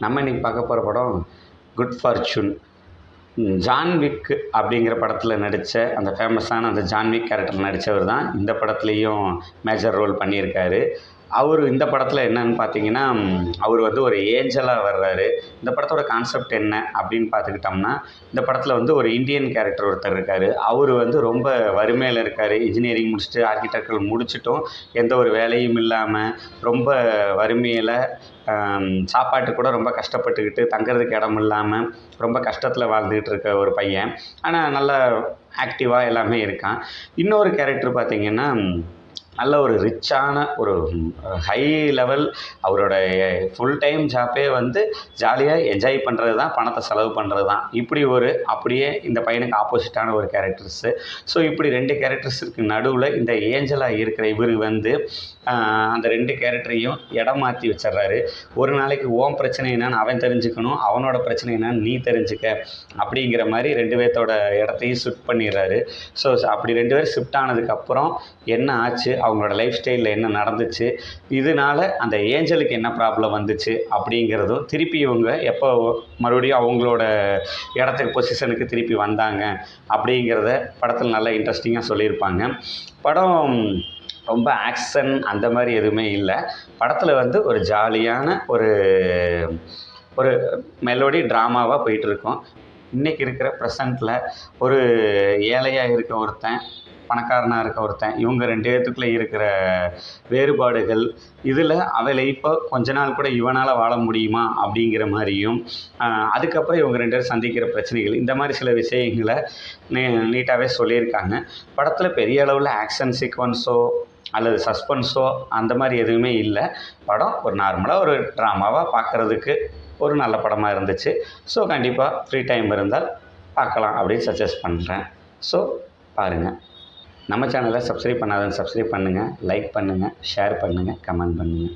நம்ம இன்றைக்கி பார்க்க போகிற படம் குட் ஃபார்ச்சூன். ஜான் விக் அப்படிங்கிற படத்தில் நடித்த அந்த ஃபேமஸான அந்த ஜான் விக் கேரக்டர் நடித்தவர் தான் இந்த படத்துலேயும் மேஜர் ரோல் பண்ணியிருக்காரு. அவர் இந்த படத்தில் என்னன்னு பார்த்தீங்கன்னா, அவர் வந்து ஒரு ஏஞ்சலாக வர்றாரு. இந்த படத்தோட கான்செப்ட் என்ன அப்படின்னு பார்த்துக்கிட்டோம்னா, இந்த படத்தில் வந்து ஒரு இந்தியன் கேரக்டர் ஒருத்தர் இருக்கார். அவர் வந்து ரொம்ப வறுமையில் இருக்கார். இன்ஜினியரிங் முடிச்சுட்டு ஆர்கிடெக்சர் முடிச்சிட்டும் எந்த ஒரு வேலையும் இல்லாமல் ரொம்ப வறுமையில் சாப்பாட்டு கூட ரொம்ப கஷ்டப்பட்டுக்கிட்டு தங்குறதுக்கு இடம் இல்லாமல் ரொம்ப கஷ்டத்தில் வாழ்ந்துக்கிட்டு இருக்க ஒரு பையன். ஆனால் நல்லா ஆக்டிவாக எல்லாமே இருக்கான். இன்னொரு கேரக்டர் பார்த்திங்கன்னா, நல்ல ஒரு ரிச்சான ஒரு ஹை லெவல், அவரோட ஃபுல் டைம் ஜாப்பே வந்து ஜாலியாக என்ஜாய் பண்ணுறது தான், பணத்தை செலவு பண்ணுறது தான். இப்படி அப்படியே இந்த பையனுக்கு ஆப்போசிட்டான ஒரு கேரக்டர்ஸு. ஸோ இப்படி 2 கேரக்டர்ஸுக்கு நடுவில் இந்த ஏஞ்சலாக இருக்கிற இவர் வந்து அந்த 2 கேரக்டரையும் இடம் மாற்றி வச்சிட்றாரு. ஒரு நாளைக்கு ஓன் பிரச்சனை என்னன்னு அவன் தெரிஞ்சுக்கணும், அவனோட பிரச்சனை என்னன்னு நீ தெரிஞ்சுக்க அப்படிங்கிற மாதிரி 2 பேர்த்தோட இடத்தையும் ஷிஃப்ட் பண்ணிடுறாரு. ஸோ அப்படி 2 பேர் ஷிஃப்ட் ஆனதுக்கப்புறம் என்ன ஆச்சு, அவங்களோட லைஃப் ஸ்டைலில் என்ன நடந்துச்சு, இதனால் அந்த ஏஞ்சலுக்கு என்ன ப்ராப்ளம் வந்துச்சு அப்படிங்கிறதும், திருப்பி இவங்க எப்போ மறுபடியும் அவங்களோட இடத்துக்கு பொசிஷனுக்கு திருப்பி வந்தாங்க அப்படிங்கிறத படத்தில் நல்லா இன்ட்ரெஸ்டிங்காக சொல்லியிருப்பாங்க. படம் ரொம்ப ஆக்ஷன் அந்த மாதிரி எதுவுமே இல்லை. படத்தில் வந்து ஒரு ஜாலியான ஒரு ஒரு மெலோடி ட்ராமாவாக போயிட்டுருக்கோம். இன்றைக்கி இருக்கிற ப்ரெசண்ட்டில் ஒரு ஏழையாக இருக்க ஒருத்தன், பணக்காரனாக இருக்க ஒருத்தன், இவங்க 2 பேர்த்துக்குள்ளே இருக்கிற வேறுபாடுகள், இதில் அவன் லைஃப்பை கொஞ்ச நாள் கூட இவனால் வாழ முடியுமா அப்படிங்கிற மாதிரியும், அதுக்கப்புறம் இவங்க 2 பேரும் சந்திக்கிற பிரச்சனைகள், இந்த மாதிரி சில விஷயங்களை நீட்டாகவே சொல்லியிருக்காங்க. படத்தில் பெரிய அளவில் ஆக்ஷன் சீக்வன்ஸோ அல்லது சஸ்பென்ஸோ அந்த மாதிரி எதுவுமே இல்லை. படம் ஒரு நார்மலாக ஒரு ட்ராமாவாக பார்க்குறதுக்கு ஒரு நல்ல படமாக இருந்துச்சு. ஸோ கண்டிப்பாக ஃப்ரீ டைம் இருந்தால் பார்க்கலாம் அப்படின்னு சஜஸ்ட் பண்ணுறேன். ஸோ பாருங்கள். நம்ம சேனலை சப்ஸ்கிரைப் பண்ணாதவங்க சப்ஸ்கிரைப் பண்ணுங்கள், லைக் பண்ணுங்கள், ஷேர் பண்ணுங்கள், கமெண்ட் பண்ணுங்கள்.